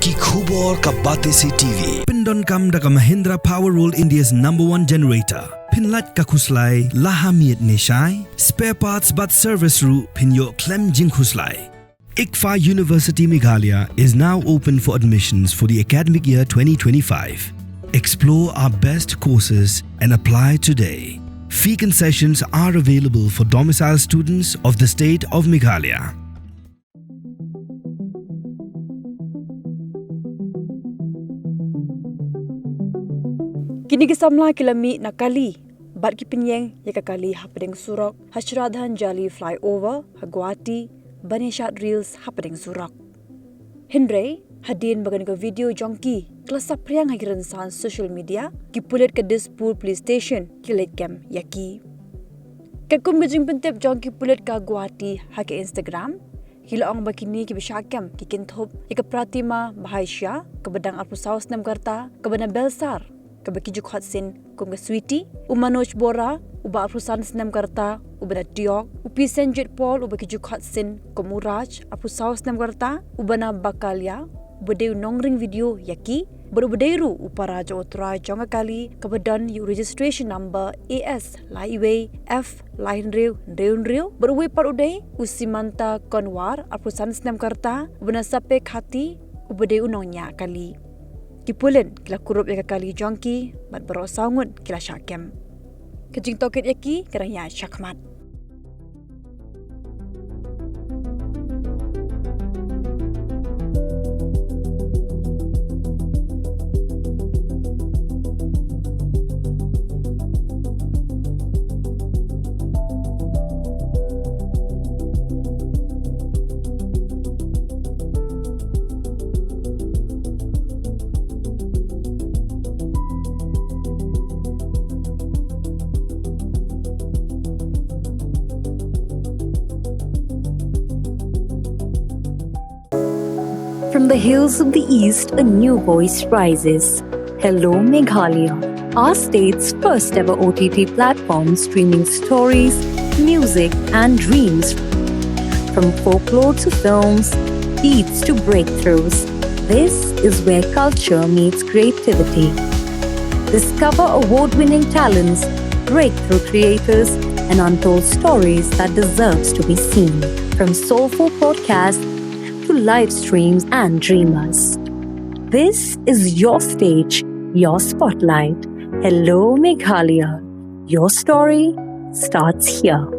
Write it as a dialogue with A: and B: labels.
A: Ki khubor ka bate se TV. Pindon kam da ka Mahindra Powerroll India's #1 generator. Pinlat ka khuslai lahamiet neshai. Spare parts but service ru pinyo klem jing khuslai. ICFA University Meghalaya is now open for admissions for the academic year 2025. Explore our best courses and apply today. Fee concessions are available for domicile students of the state of Meghalaya.
B: Kini kisamla kilami nakali bat ki penyeng yakakali Hapdeng Surok Hashradhan Jali flyover Hagwati bane Shad reels Hapdeng Surok. Hindre hadin bagan ka video jongki klasa priang hagiran san social media ki pulit ke Dispur police station ki late cam yaki. Kakum gajing pentep jongki pulit ka Hagwati ha ke Instagram hilaong bakini ki bishakam ki kinthop ika pratima bahaisya ke bedang arpusaus nam karta ke bana belsar kabaki juk hotsin kum ga sweetie umanoj bora uba aprusan snam karta ubana tiok upi senjet pol ubaki juk hotsin komuraj apusau snam karta ubana bakalya bode nongring video yaki berubedeiru uparaja otra jonga kali kebadan yu registration number AS laiwe F lain rew berwe parudai usimanta konwar aprusan snam karta ubana sape khati ubedeu nongnya kali Kipulen kila kurup yaka kali jongki bat berosaungun kila syakem. Kejing toket yaki keranya syakmat.
C: From the hills of the east, a new voice rises. Hello Meghalaya, our state's first ever OTT platform streaming stories, music and dreams. From folklore to films, beats to breakthroughs, this is where culture meets creativity. Discover award-winning talents, breakthrough creators, and untold stories that deserves to be seen. From soulful podcasts to live streams and dreamers. This is your stage, your spotlight. Hello Meghalaya. Your story starts here.